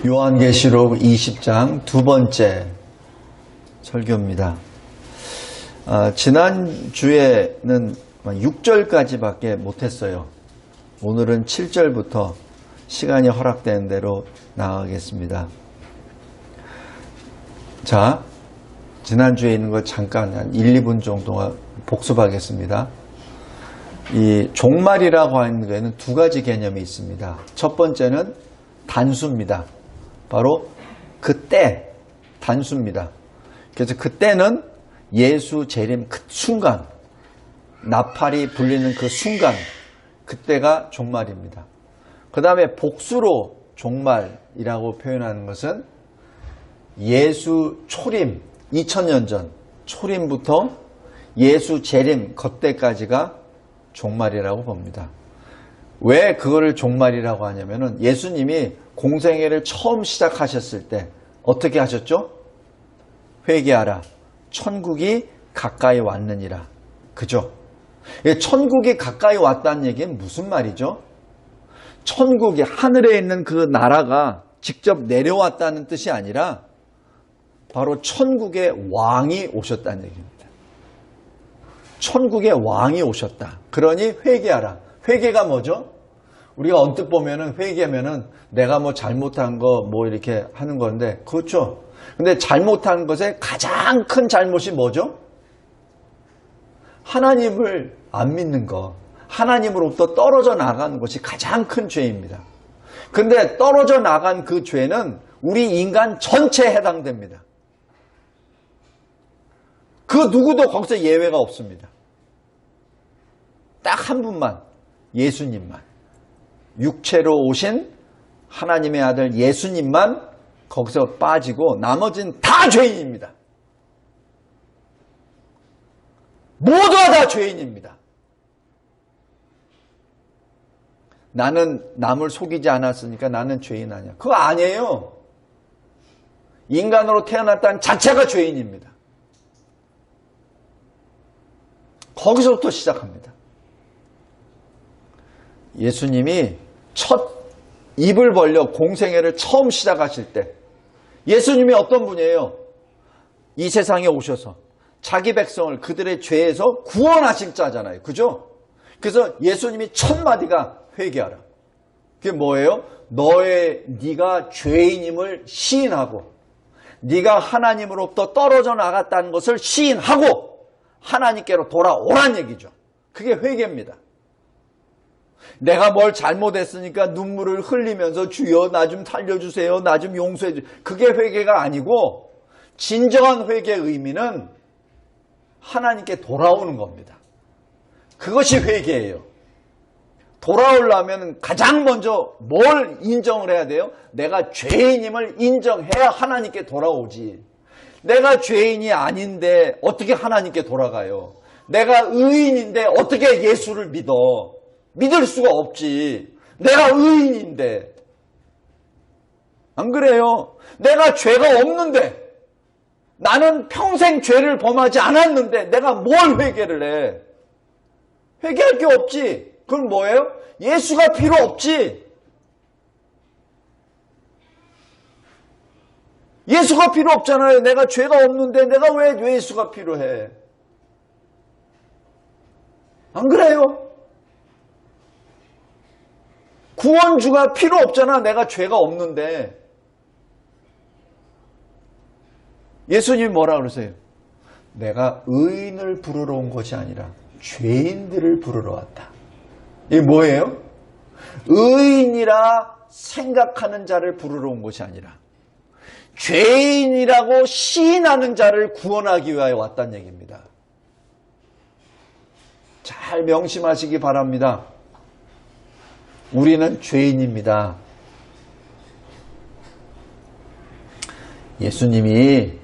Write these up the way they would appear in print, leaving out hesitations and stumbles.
요한계시록 20장 두 번째 설교입니다. 지난주에는 6절까지밖에 못했어요. 오늘은 7절부터 시간이 허락된 대로 나가겠습니다. 자, 지난주에 있는 걸 잠깐 한 1, 2분 정도 복습하겠습니다. 이 종말이라고 하는 데는 두 가지 개념이 있습니다. 첫 번째는 단수입니다. 바로 그때, 단수입니다. 그래서 그때는 예수 재림 그 순간, 나팔이 불리는 그 순간, 그때가 종말입니다. 그 다음에 복수로 종말이라고 표현하는 것은 예수 초림, 2000년 전 초림부터 예수 재림 그때까지가 종말이라고 봅니다. 왜 그거를 종말이라고 하냐면은 예수님이 공생애를 처음 시작하셨을 때 어떻게 하셨죠? 회개하라. 천국이 가까이 왔느니라. 그죠? 천국이 가까이 왔다는 얘기는 무슨 말이죠? 천국이 하늘에 있는 그 나라가 직접 내려왔다는 뜻이 아니라 바로 천국의 왕이 오셨다는 얘기입니다. 천국의 왕이 오셨다. 그러니 회개하라. 회개가 뭐죠? 우리가 언뜻 보면은 회개하면은 내가 뭐 잘못한 거 뭐 이렇게 하는 건데, 그렇죠. 근데 잘못한 것의 가장 큰 잘못이 뭐죠? 하나님을 안 믿는 거, 하나님으로부터 떨어져 나가는 것이 가장 큰 죄입니다. 근데 떨어져 나간 그 죄는 우리 인간 전체에 해당됩니다. 그 누구도 거기서 예외가 없습니다. 딱 한 분만, 예수님만. 육체로 오신 하나님의 아들 예수님만 거기서 빠지고 나머지는 다 죄인입니다. 모두가 다 죄인입니다. 나는 남을 속이지 않았으니까 나는 죄인 아니야. 그거 아니에요. 인간으로 태어났다는 자체가 죄인입니다. 거기서부터 시작합니다. 예수님이 첫 입을 벌려 공생애를 처음 시작하실 때 예수님이 어떤 분이에요? 이 세상에 오셔서 자기 백성을 그들의 죄에서 구원하실 자잖아요. 그죠? 그래서 예수님이 첫 마디가 회개하라. 그게 뭐예요? 네가 죄인임을 시인하고 네가 하나님으로부터 떨어져 나갔다는 것을 시인하고 하나님께로 돌아오란 얘기죠. 그게 회개입니다. 내가 뭘 잘못했으니까 눈물을 흘리면서 주여 나 좀 살려주세요. 나 좀 용서해 주세요. 그게 회개가 아니고 진정한 회개의 의미는 하나님께 돌아오는 겁니다. 그것이 회개예요. 돌아오려면 가장 먼저 뭘 인정을 해야 돼요? 내가 죄인임을 인정해야 하나님께 돌아오지. 내가 죄인이 아닌데 어떻게 하나님께 돌아가요? 내가 의인인데 어떻게 예수를 믿어? 믿을 수가 없지. 내가 의인인데. 안 그래요? 내가 죄가 없는데, 나는 평생 죄를 범하지 않았는데 내가 뭘 회개를 해? 회개할 게 없지. 그건 뭐예요? 예수가 필요 없지. 예수가 필요 없잖아요. 내가 죄가 없는데 내가 왜 예수가 필요해? 안 그래요? 구원주가 필요 없잖아. 내가 죄가 없는데. 예수님이 뭐라 그러세요? 내가 의인을 부르러 온 것이 아니라 죄인들을 부르러 왔다. 이게 뭐예요? 의인이라 생각하는 자를 부르러 온 것이 아니라 죄인이라고 시인하는 자를 구원하기 위하여 왔다는 얘기입니다. 잘 명심하시기 바랍니다. 우리는 죄인입니다. 예수님이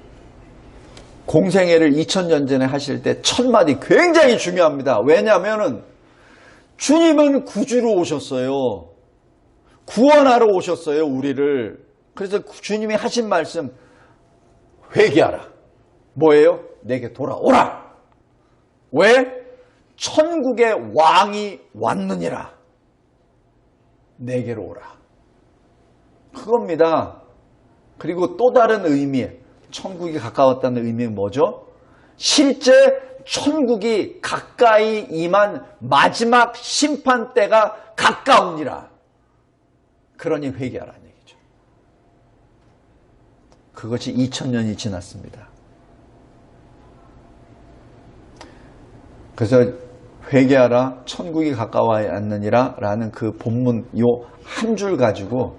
공생애를 2000년 전에 하실 때 첫 마디 굉장히 중요합니다. 왜냐하면 주님은 구주로 오셨어요. 구원하러 오셨어요, 우리를. 그래서 주님이 하신 말씀, 회개하라. 뭐예요? 내게 돌아오라. 왜? 천국의 왕이 왔느니라. 내게로 오라. 그겁니다. 그리고 또 다른 의미, 천국이 가까웠다는 의미는 뭐죠? 실제 천국이 가까이 임한 마지막 심판 때가 가까우니라. 그러니 회개하라는 얘기죠. 그것이 2000년이 지났습니다. 그래서 회개하라, 천국이 가까워야 않느니라 라는 그 본문 요 한 줄 가지고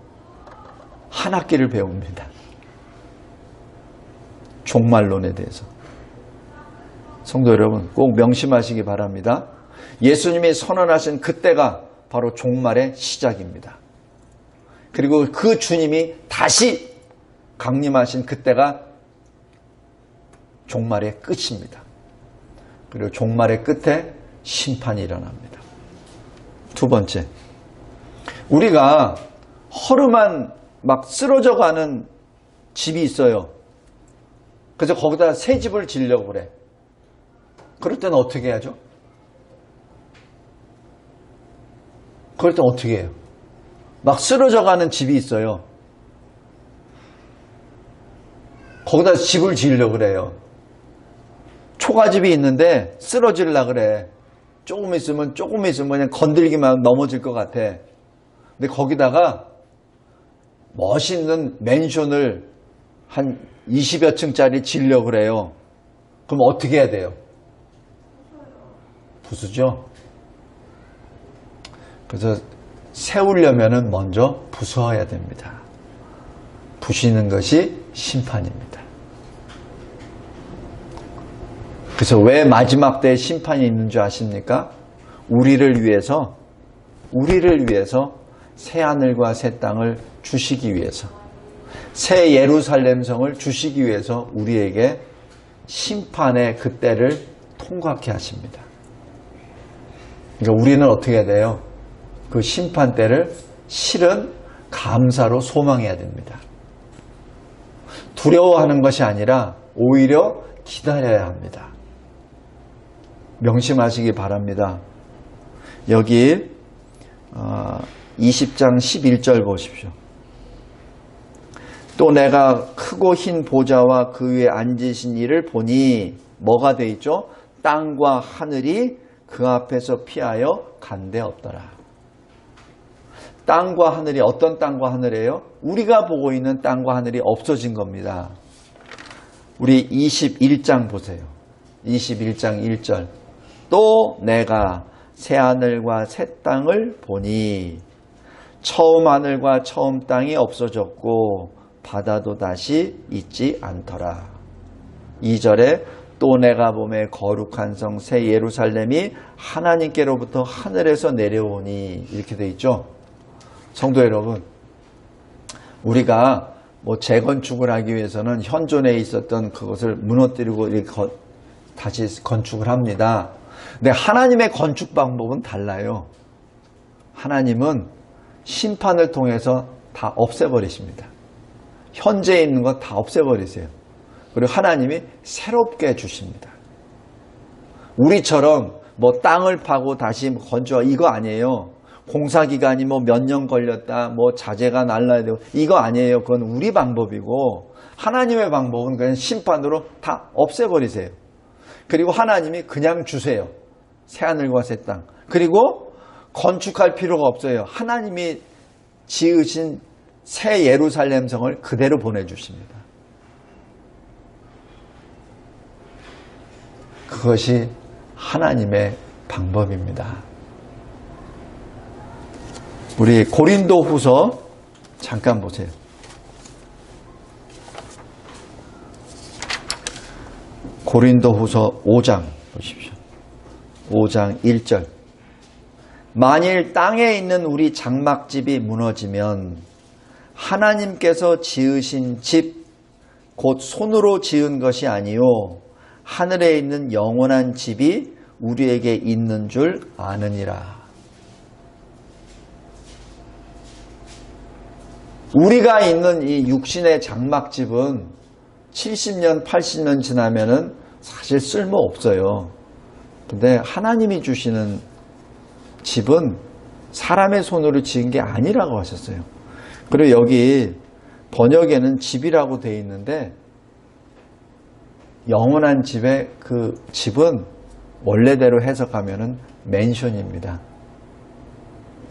한 학기를 배웁니다. 종말론에 대해서. 성도 여러분, 꼭 명심하시기 바랍니다. 예수님이 선언하신 그때가 바로 종말의 시작입니다. 그리고 그 주님이 다시 강림하신 그때가 종말의 끝입니다. 그리고 종말의 끝에 심판이 일어납니다. 두 번째, 우리가 허름한 막 쓰러져 가는 집이 있어요. 그래서 거기다 새 집을 지으려고 그래. 그럴 때는 어떻게 해야죠? 그럴 때는 어떻게 해요? 막 쓰러져 가는 집이 있어요. 거기다 집을 지으려고 그래요. 초가집이 있는데 쓰러지려고 그래. 조금 있으면 그냥 건들기만 하면 넘어질 것 같아. 근데 거기다가 멋있는 맨션을 한 20여 층짜리 지으려고 그래요. 그럼 어떻게 해야 돼요? 부수죠? 그래서 세우려면은 먼저 부숴야 됩니다. 부시는 것이 심판입니다. 그래서 왜 마지막 때에 심판이 있는 줄 아십니까? 우리를 위해서 새 하늘과 새 땅을 주시기 위해서, 새 예루살렘 성을 주시기 위해서 우리에게 심판의 그때를 통과케 하십니다. 그러니까 우리는 어떻게 해야 돼요? 그 심판 때를 실은 감사로 소망해야 됩니다. 두려워하는 것이 아니라 오히려 기다려야 합니다. 명심하시기 바랍니다. 여기 20장 11절 보십시오. 또 내가 크고 흰 보좌와 그 위에 앉으신 이를 보니 뭐가 돼 있죠? 땅과 하늘이 그 앞에서 피하여 간데 없더라. 땅과 하늘이 어떤 땅과 하늘이에요? 우리가 보고 있는 땅과 하늘이 없어진 겁니다. 우리 21장 보세요. 21장 1절. 또 내가 새 하늘과 새 땅을 보니 처음 하늘과 처음 땅이 없어졌고 바다도 다시 있지 않더라. 2절에 또 내가 보매 거룩한 성 새 예루살렘이 하나님께로부터 하늘에서 내려오니 이렇게 돼 있죠. 성도 여러분, 우리가 재건축을 하기 위해서는 현존에 있었던 그것을 무너뜨리고 다시 건축을 합니다. 근데 하나님의 건축 방법은 달라요. 하나님은 심판을 통해서 다 없애버리십니다. 현재 있는 것 다 없애버리세요. 그리고 하나님이 새롭게 해주십니다. 우리처럼 땅을 파고 다시 건축하고 이거 아니에요. 공사기간이 몇 년 걸렸다, 자재가 날라야 되고 이거 아니에요. 그건 우리 방법이고 하나님의 방법은 그냥 심판으로 다 없애버리세요. 그리고 하나님이 그냥 주세요. 새하늘과 새 땅. 그리고 건축할 필요가 없어요. 하나님이 지으신 새 예루살렘 성을 그대로 보내주십니다. 그것이 하나님의 방법입니다. 우리 고린도 후서 잠깐 보세요. 고린도 후서 5장 보십시오. 5장 1절. 만일 땅에 있는 우리 장막집이 무너지면 하나님께서 지으신 집, 곧 손으로 지은 것이 아니요 하늘에 있는 영원한 집이 우리에게 있는 줄 아느니라. 우리가 있는 이 육신의 장막집은 70년, 80년 지나면은 사실 쓸모 없어요. 근데 하나님이 주시는 집은 사람의 손으로 지은 게 아니라고 하셨어요. 그리고 여기 번역에는 집이라고 되어 있는데 영원한 집의 그 집은 원래대로 해석하면은 맨션입니다.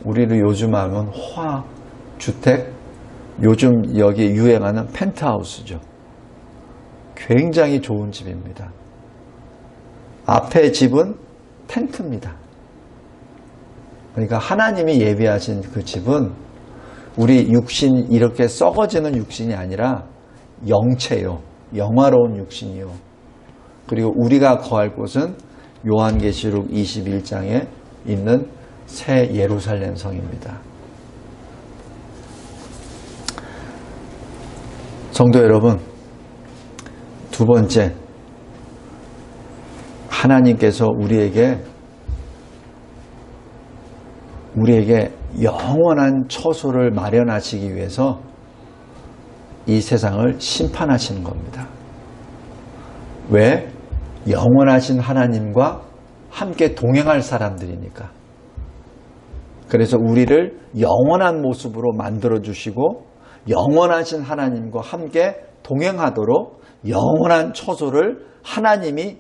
우리를 요즘 하면 호화주택, 요즘 여기 유행하는 펜트하우스죠. 굉장히 좋은 집입니다. 앞에 집은 텐트입니다. 그러니까 하나님이 예비하신 그 집은 우리 육신 이렇게 썩어지는 육신이 아니라 영체요. 영화로운 육신이요. 그리고 우리가 거할 곳은 요한계시록 21장에 있는 새 예루살렘 성입니다. 성도 여러분, 두 번째, 하나님께서 우리에게 영원한 처소를 마련하시기 위해서 이 세상을 심판하시는 겁니다. 왜? 영원하신 하나님과 함께 동행할 사람들이니까. 그래서 우리를 영원한 모습으로 만들어주시고 영원하신 하나님과 함께 동행하도록 영원한 처소를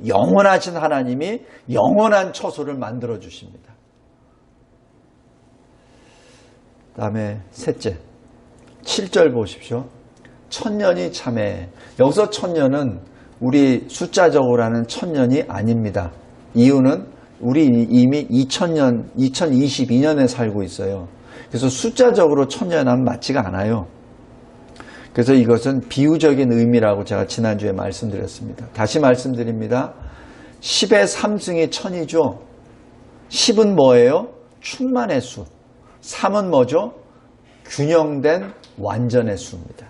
영원하신 하나님이 영원한 처소를 만들어주십니다. 그 다음에 셋째, 7절 보십시오. 천년이 참해. 여기서 천년은 우리 숫자적으로 하는 천년이 아닙니다. 이유는 우리 이미 2022년에 살고 있어요. 그래서 숫자적으로 천년하면 맞지가 않아요. 그래서 이것은 비유적인 의미라고 제가 지난주에 말씀드렸습니다. 다시 말씀드립니다. 10의 3승이 천이죠. 10은 뭐예요? 충만의 수. 3은 뭐죠? 균형된 완전의 수입니다.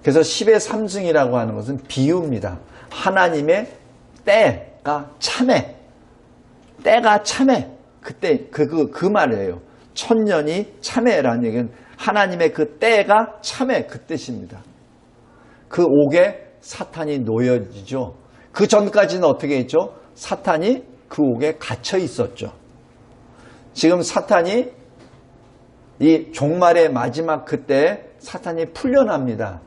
그래서 10의 3승이라고 하는 것은 비유입니다. 하나님의 때가 참해. 때가 참해. 그때 그 말이에요. 천년이 참해라는 얘기는 하나님의 그 때가 참해 그 뜻입니다. 그 옥에 사탄이 놓여지죠. 그 전까지는 어떻게 했죠? 사탄이 그 옥에 갇혀 있었죠. 지금 사탄이 이 종말의 마지막 그때 사탄이 풀려납니다.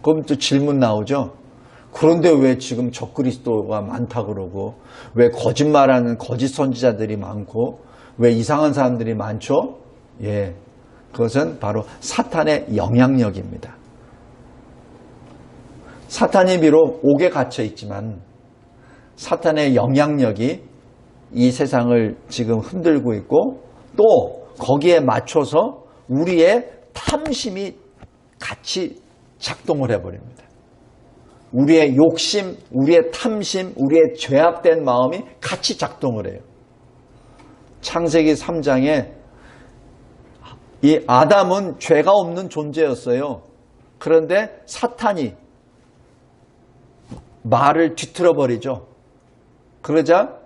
그럼 또 질문 나오죠. 그런데 왜 지금 적그리스도가 많다 그러고 왜 거짓말하는 거짓 선지자들이 많고 왜 이상한 사람들이 많죠? 예, 그것은 바로 사탄의 영향력입니다. 사탄이 비록 옥에 갇혀 있지만 사탄의 영향력이 이 세상을 지금 흔들고 있고 또 거기에 맞춰서 우리의 탐심이 같이 작동을 해버립니다. 우리의 욕심, 우리의 탐심, 우리의 죄악된 마음이 같이 작동을 해요. 창세기 3장에 이 아담은 죄가 없는 존재였어요. 그런데 사탄이 말을 뒤틀어 버리죠. 그러자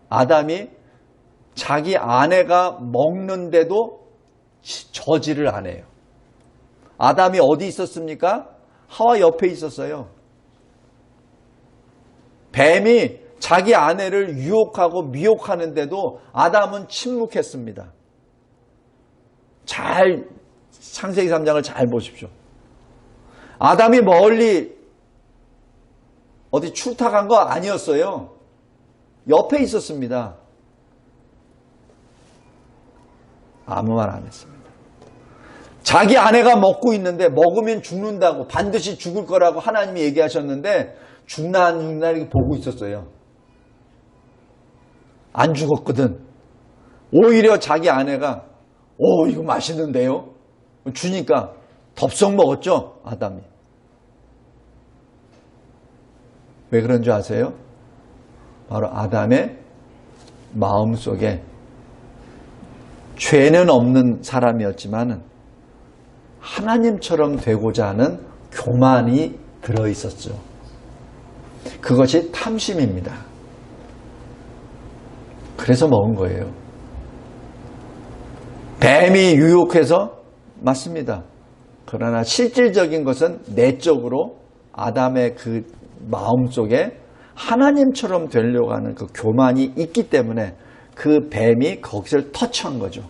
아담이 자기 아내가 먹는데도 저지를 안 해요. 아담이 어디 있었습니까? 하와 옆에 있었어요. 뱀이 자기 아내를 유혹하고 미혹하는데도 아담은 침묵했습니다. 창세기 3장을 잘 보십시오. 아담이 멀리 어디 출타간 거 아니었어요. 옆에 있었습니다. 아무 말 안 했습니다. 자기 아내가 먹고 있는데 먹으면 죽는다고 반드시 죽을 거라고 하나님이 얘기하셨는데 죽나 안 죽나 이렇게 보고 있었어요. 안 죽었거든. 오히려 자기 아내가 이거 맛있는데요? 주니까 덥석 먹었죠, 아담이. 왜 그런 줄 아세요? 바로 아담의 마음속에 죄는 없는 사람이었지만 하나님처럼 되고자 하는 교만이 들어있었죠. 그것이 탐심입니다. 그래서 먹은 거예요. 뱀이 유혹해서 맞습니다. 그러나 실질적인 것은 내적으로 아담의 그 마음속에 하나님처럼 되려고 하는 그 교만이 있기 때문에 그 뱀이 거기를 터치한 거죠.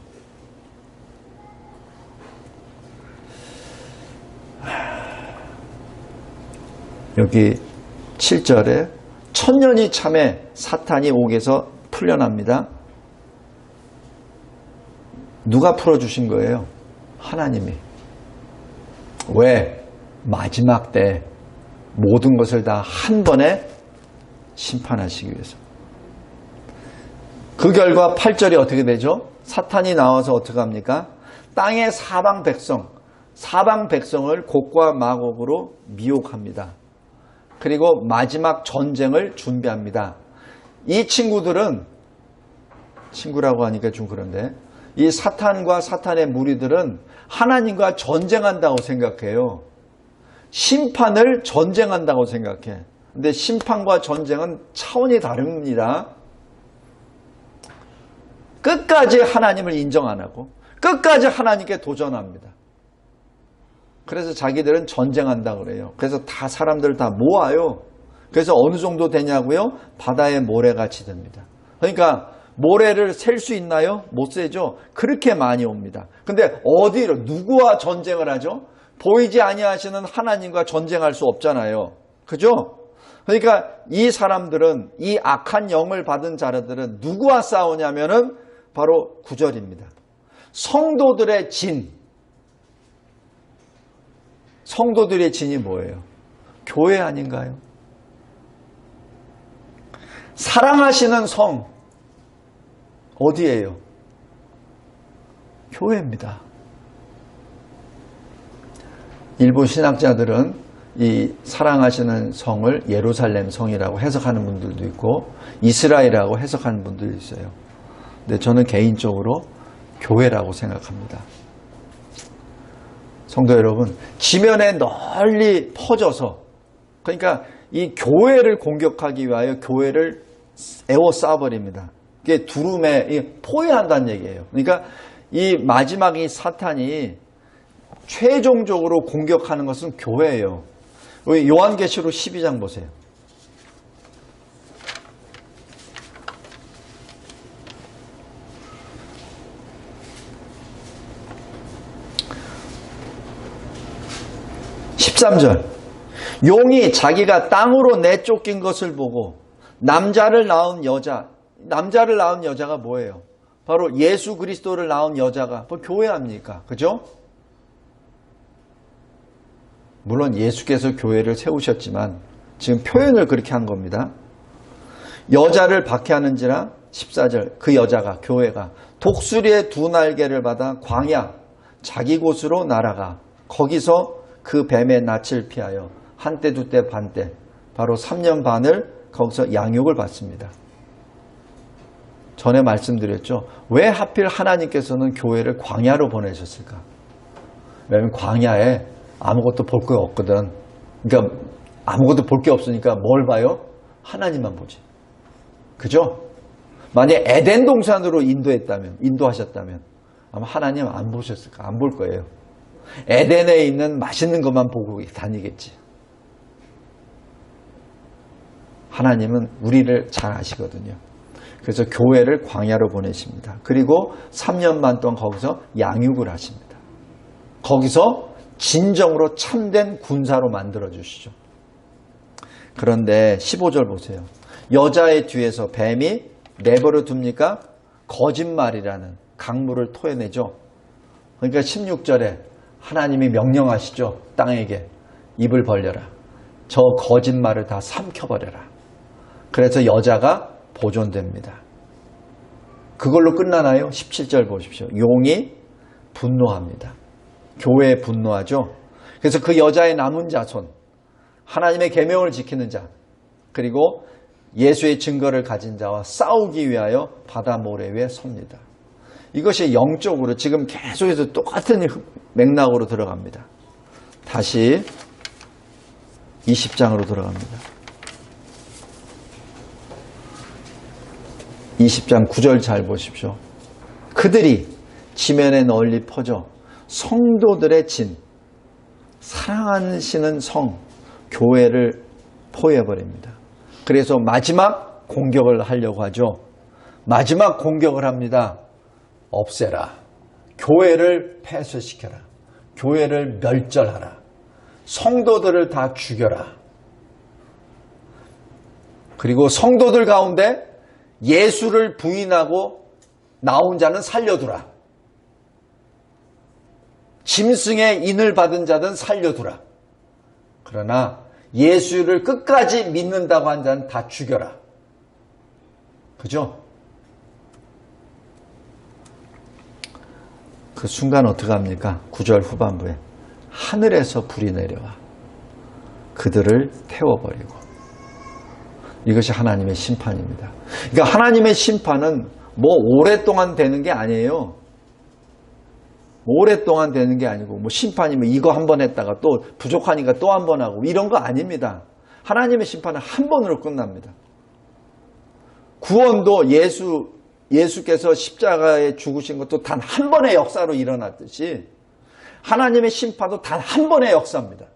여기 7절에 천년이 참에 사탄이 옥에서 풀려납니다. 누가 풀어주신 거예요? 하나님이. 왜? 마지막 때 모든 것을 다 한 번에 심판하시기 위해서. 그 결과 8절이 어떻게 되죠? 사탄이 나와서 어떻게 합니까? 땅의 사방 백성을 곡과 마곡으로 미혹합니다. 그리고 마지막 전쟁을 준비합니다. 이 친구들은, 친구라고 하니까 좀 그런데, 이 사탄과 사탄의 무리들은 하나님과 전쟁한다고 생각해요. 심판을 전쟁한다고 생각해. 근데 심판과 전쟁은 차원이 다릅니다. 끝까지 하나님을 인정 안 하고 끝까지 하나님께 도전합니다. 그래서 자기들은 전쟁한다고 그래요. 그래서 다 사람들 다 모아요. 그래서 어느 정도 되냐고요? 바다의 모래같이 됩니다. 그러니까 모래를 셀 수 있나요? 못 세죠. 그렇게 많이 옵니다. 근데 어디로 누구와 전쟁을 하죠? 보이지 아니하시는 하나님과 전쟁할 수 없잖아요. 그죠? 그러니까 이 사람들은, 이 악한 영을 받은 자들은 누구와 싸우냐면은 바로 9절입니다. 성도들의 진. 성도들의 진이 뭐예요? 교회 아닌가요? 사랑하시는 성 어디예요? 교회입니다. 일부 신학자들은 이 사랑하시는 성을 예루살렘 성이라고 해석하는 분들도 있고 이스라엘이라고 해석하는 분들도 있어요. 근데 저는 개인적으로 교회라고 생각합니다. 성도 여러분, 지면에 널리 퍼져서, 그러니까 이 교회를 공격하기 위하여 교회를 에워싸버립니다. 이게 두루매 포위한다는 얘기예요. 그러니까 이 마지막 이 사탄이 최종적으로 공격하는 것은 교회예요. 우리 요한계시록 12장 보세요. 용이 자기가 땅으로 내쫓긴 것을 보고 남자를 낳은 여자가 뭐예요? 바로 예수 그리스도를 낳은 여자가 교회 아닙니까? 그죠? 물론 예수께서 교회를 세우셨지만 지금 표현을 그렇게 한 겁니다. 여자를 박해하는지라 14절 그 여자가 교회가 독수리의 두 날개를 받아 광야 자기 곳으로 날아가 거기서 그 뱀의 낯을 피하여 한때 두때 반때 바로 3년 반을 거기서 양육을 받습니다. 전에 말씀드렸죠. 왜 하필 하나님께서는 교회를 광야로 보내셨을까? 왜냐하면 광야에 아무것도 볼 게 없거든. 그러니까 아무것도 볼 게 없으니까 뭘 봐요? 하나님만 보지. 그죠? 만약에 에덴 동산으로 인도하셨다면 아마 하나님 안 보셨을까? 안 볼 거예요. 에덴에 있는 맛있는 것만 보고 다니겠지. 하나님은 우리를 잘 아시거든요. 그래서 교회를 광야로 보내십니다. 그리고 3년 반 동안 거기서 양육을 하십니다. 거기서 진정으로 참된 군사로 만들어 주시죠. 그런데 15절 보세요. 여자의 뒤에서 뱀이 내버려 둡니까? 거짓말이라는 강물을 토해내죠. 그러니까 16절에 하나님이 명령하시죠. 땅에게 입을 벌려라. 저 거짓말을 다 삼켜버려라. 그래서 여자가 보존됩니다. 그걸로 끝나나요? 17절 보십시오. 용이 분노합니다. 교회에 분노하죠. 그래서 그 여자의 남은 자손, 하나님의 계명을 지키는 자, 그리고 예수의 증거를 가진 자와 싸우기 위하여 바다 모래 위에 섭니다. 이것이 영적으로 지금 계속해서 똑같은 맥락으로 들어갑니다. 다시 20장으로 들어갑니다. 20장 9절 잘 보십시오. 그들이 지면에 널리 퍼져 성도들의 진, 사랑하시는 성, 교회를 포위해버립니다. 그래서 마지막 공격을 하려고 하죠. 마지막 공격을 합니다. 없애라. 교회를 폐쇄시켜라. 교회를 멸절하라. 성도들을 다 죽여라. 그리고 성도들 가운데 예수를 부인하고 나온 자는 살려두라. 짐승의 인을 받은 자든 살려두라. 그러나 예수를 끝까지 믿는다고 한 자는 다 죽여라. 그죠? 그 순간 어떻게 합니까? 9절 후반부에 하늘에서 불이 내려와 그들을 태워버리고. 이것이 하나님의 심판입니다. 그러니까 하나님의 심판은 뭐 오랫동안 되는 게 아니에요. 오랫동안 되는 게 아니고 뭐 심판이면 이거 한 번 했다가 또 부족하니까 또 한 번 하고 이런 거 아닙니다. 하나님의 심판은 한 번으로 끝납니다. 구원도 예수께서 십자가에 죽으신 것도 단 한 번의 역사로 일어났듯이 하나님의 심판도 단 한 번의 역사입니다.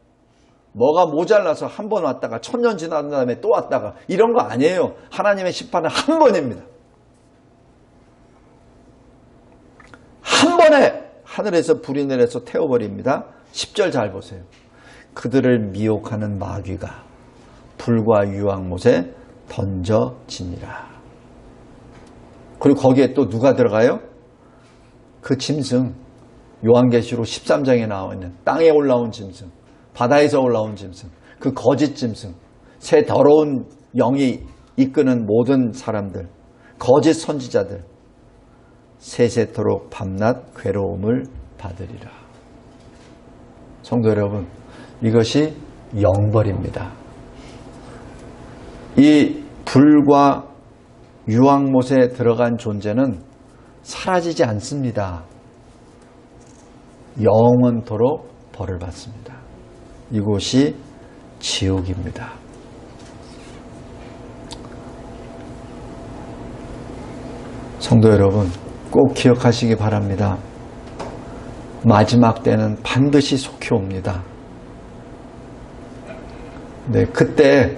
뭐가 모자라서 한 번 왔다가 천년 지난 다음에 또 왔다가 이런 거 아니에요. 하나님의 심판은 한 번입니다. 한 번에 하늘에서 불이 내려서 태워버립니다. 10절 잘 보세요. 그들을 미혹하는 마귀가 불과 유황못에 던져지니라. 그리고 거기에 또 누가 들어가요? 그 짐승, 요한계시록 13장에 나와 있는 땅에 올라온 짐승, 바다에서 올라온 짐승, 그 거짓 짐승, 새 더러운 영이 이끄는 모든 사람들, 거짓 선지자들, 세세토록 밤낮 괴로움을 받으리라. 성도 여러분, 이것이 영벌입니다. 이 불과 유황못에 들어간 존재는 사라지지 않습니다. 영원토록 벌을 받습니다. 이곳이 지옥입니다. 성도 여러분, 꼭 기억하시기 바랍니다. 마지막 때는 반드시 속히 옵니다. 네, 그때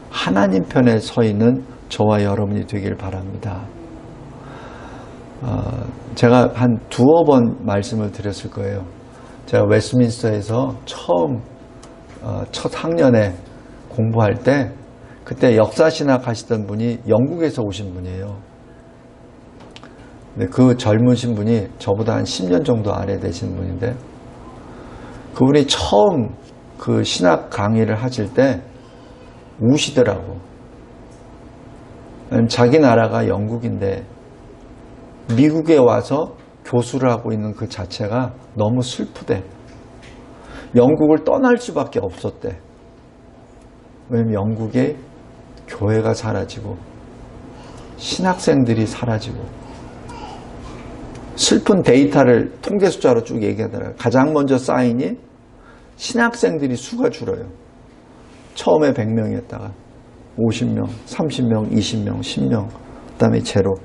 하나님 편에 서 있는 저와 여러분이 되길 바랍니다. 제가 한 두어 번 말씀을 드렸을 거예요. 제가 웨스트민스터에서 처음 첫 학년에 공부할 때 그때 역사신학 하시던 분이 영국에서 오신 분이에요. 네, 그 젊으신 분이 저보다 한 10년 정도 아래 되신 분인데 그분이 처음 그 신학 강의를 하실 때 우시더라고. 자기 나라가 영국인데 미국에 와서 교수를 하고 있는 그 자체가 너무 슬프대. 영국을 떠날 수밖에 없었대. 왜냐면 영국에 교회가 사라지고 신학생들이 사라지고 슬픈 데이터를 통계 숫자로 쭉 얘기하더라고요. 가장 먼저 쌓이니 신학생들이 수가 줄어요. 처음에 100명이었다가 50명, 30명, 20명, 10명, 그 다음에 제로.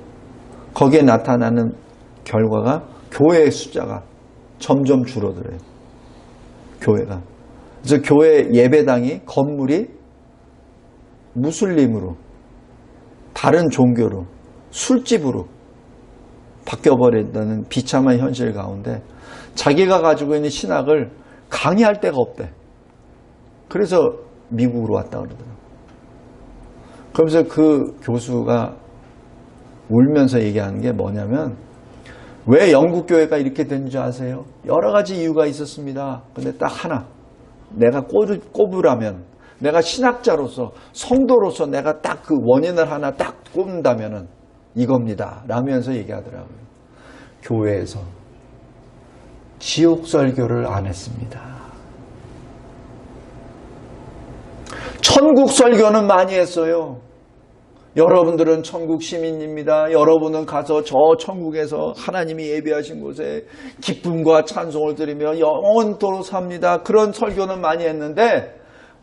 거기에 나타나는 결과가 교회의 숫자가 점점 줄어들어요. 교회가. 그래서 교회 예배당이 건물이 무슬림으로, 다른 종교로, 술집으로 바뀌어버린다는 비참한 현실 가운데 자기가 가지고 있는 신학을 강의할 데가 없대. 그래서 미국으로 왔다 그러더라고요. 그러면서 그 교수가 울면서 얘기하는 게 뭐냐면 왜 영국 교회가 이렇게 된 줄 아세요? 여러 가지 이유가 있었습니다. 근데 딱 하나, 내가 꼽으라면, 내가 신학자로서 성도로서 내가 딱 그 원인을 하나 딱 꼽는다면은 이겁니다 라면서 얘기하더라고요. 교회에서 지옥 설교를 안 했습니다. 천국 설교는 많이 했어요. 여러분들은 천국 시민입니다. 여러분은 가서 저 천국에서 하나님이 예비하신 곳에 기쁨과 찬송을 드리며 영원토록 삽니다. 그런 설교는 많이 했는데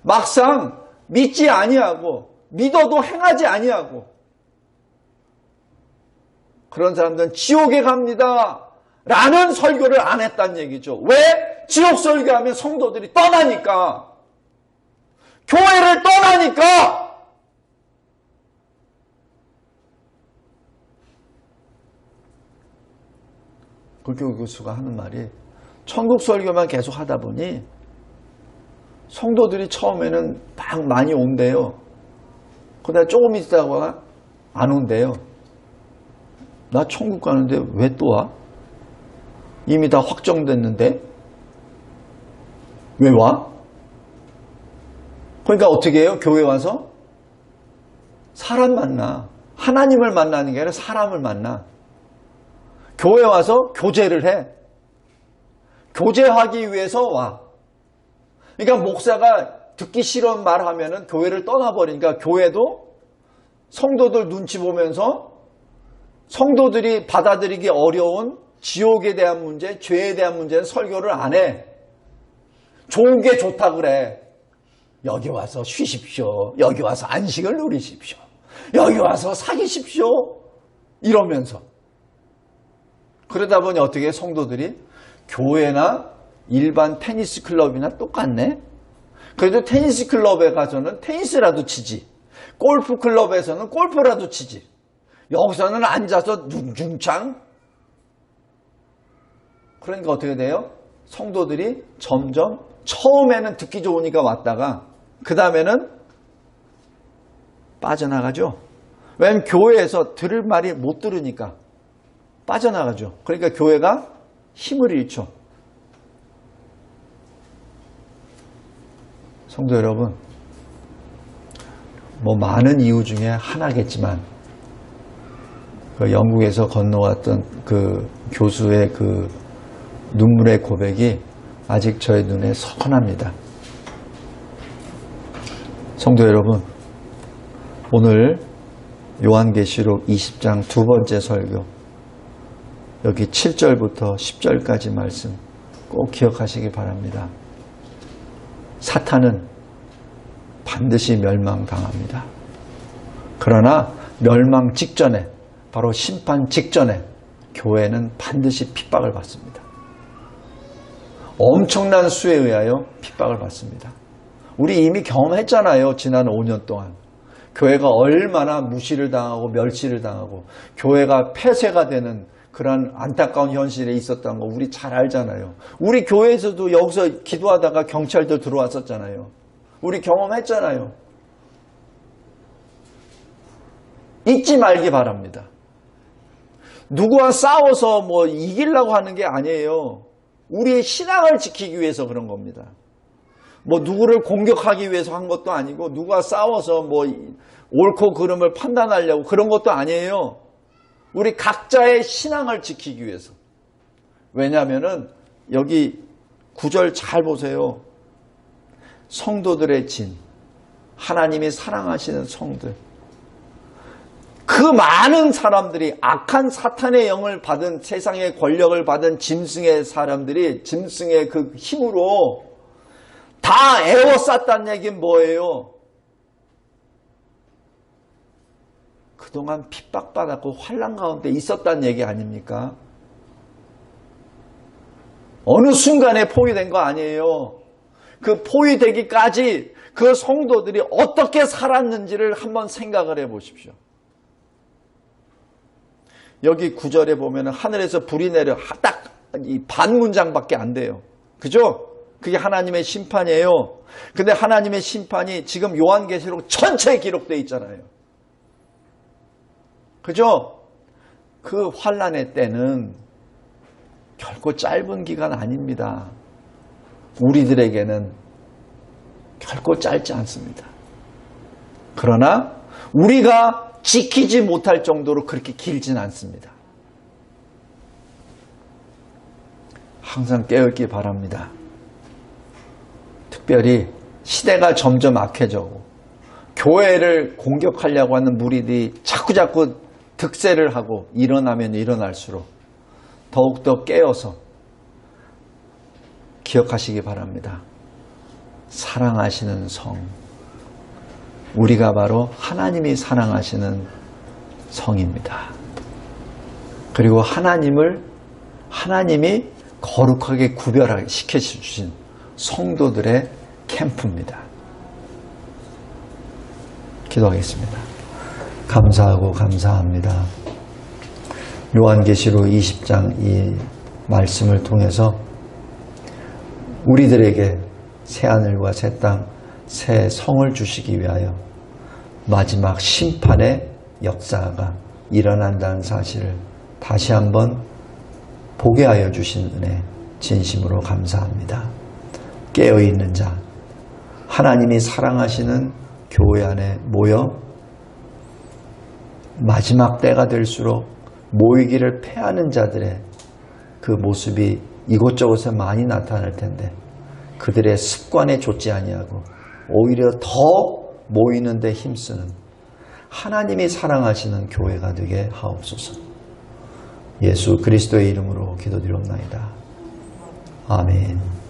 막상 믿지 아니하고 믿어도 행하지 아니하고 그런 사람들은 지옥에 갑니다 라는 설교를 안 했다는 얘기죠. 왜? 지옥 설교하면 성도들이 떠나니까, 교회를 떠나니까. 불교 교수가 하는 말이 천국 설교만 계속 하다 보니 성도들이 처음에는 막 많이 온대요. 그러다 조금 있다가 안 온대요. 나 천국 가는데 왜 또 와? 이미 다 확정됐는데 왜 와? 그러니까 어떻게 해요? 교회 와서 사람 만나. 하나님을 만나는 게 아니라 사람을 만나. 교회 와서 교제를 해. 교제하기 위해서 와. 그러니까 목사가 듣기 싫은 말 하면은 교회를 떠나버리니까 교회도 성도들 눈치 보면서 성도들이 받아들이기 어려운 지옥에 대한 문제, 죄에 대한 문제는 설교를 안 해. 좋은 게 좋다 그래. 여기 와서 쉬십시오. 여기 와서 안식을 누리십시오. 여기 와서 사귀십시오. 이러면서. 그러다 보니 어떻게 성도들이 교회나 일반 테니스 클럽이나 똑같네. 그래도 테니스 클럽에 가서는 테니스라도 치지. 골프 클럽에서는 골프라도 치지. 여기서는 앉아서 둥중창. 그러니까 어떻게 돼요? 성도들이 점점 처음에는 듣기 좋으니까 왔다가 그 다음에는 빠져나가죠. 왜냐하면 교회에서 들을 말이 못 들으니까 빠져나가죠. 그러니까 교회가 힘을 잃죠. 성도 여러분, 뭐 많은 이유 중에 하나겠지만 그 영국에서 건너왔던 그 교수의 그 눈물의 고백이 아직 저의 눈에 선합니다. 성도 여러분, 오늘 요한계시록 20장 두 번째 설교, 여기 7절부터 10절까지 말씀 꼭 기억하시기 바랍니다. 사탄은 반드시 멸망당합니다. 그러나 멸망 직전에, 바로 심판 직전에 교회는 반드시 핍박을 받습니다. 엄청난 수에 의하여 핍박을 받습니다. 우리 이미 경험했잖아요. 지난 5년 동안. 교회가 얼마나 무시를 당하고 멸시를 당하고 교회가 폐쇄가 되는 그런 안타까운 현실에 있었다는 거 우리 잘 알잖아요. 우리 교회에서도 여기서 기도하다가 경찰도 들어왔었잖아요. 우리 경험했잖아요. 잊지 말기 바랍니다. 누구와 싸워서 뭐 이기려고 하는 게 아니에요. 우리의 신앙을 지키기 위해서 그런 겁니다. 뭐 누구를 공격하기 위해서 한 것도 아니고 누가 싸워서 뭐 옳고 그름을 판단하려고 그런 것도 아니에요. 우리 각자의 신앙을 지키기 위해서. 왜냐하면은 여기 9절 잘 보세요. 성도들의 진, 하나님이 사랑하시는 성들, 그 많은 사람들이 악한 사탄의 영을 받은, 세상의 권력을 받은 짐승의 사람들이 짐승의 그 힘으로 다 에워쌌다는 얘기는 뭐예요? 그동안 핍박받았고 환난 가운데 있었다는 얘기 아닙니까? 어느 순간에 포위된 거 아니에요. 그 포위되기까지 그 성도들이 어떻게 살았는지를 한번 생각을 해 보십시오. 여기 9절에 보면 하늘에서 불이 내려 딱 이 반 문장밖에 안 돼요. 그죠? 그게 하나님의 심판이에요. 근데 하나님의 심판이 지금 요한계시록 전체에 기록되어 있잖아요. 그죠? 그 환난의 때는 결코 짧은 기간 아닙니다. 우리들에게는 결코 짧지 않습니다. 그러나 우리가 지키지 못할 정도로 그렇게 길진 않습니다. 항상 깨어있기 바랍니다. 특별히 시대가 점점 악해져고 교회를 공격하려고 하는 무리들이 자꾸자꾸 득세를 하고 일어나면 일어날수록 더욱더 깨어서 기억하시기 바랍니다. 사랑하시는 성, 우리가 바로 하나님이 사랑하시는 성입니다. 그리고 하나님이 거룩하게 구별하게 시켜주신 성도들의 캠프입니다. 기도하겠습니다. 감사하고 감사합니다. 요한계시록 20장 이 말씀을 통해서 우리들에게 새하늘과 새 땅, 새 성을 주시기 위하여 마지막 심판의 역사가 일어난다는 사실을 다시 한번 보게 하여 주신 은혜 진심으로 감사합니다. 깨어있는 자, 하나님이 사랑하시는 교회 안에 모여 마지막 때가 될수록 모이기를 패하는 자들의 그 모습이 이곳저곳에 많이 나타날 텐데 그들의 습관에 좇지 아니하고 오히려 더 모이는 데 힘쓰는 하나님이 사랑하시는 교회가 되게 하옵소서. 예수 그리스도의 이름으로 기도드리옵나이다. 아멘.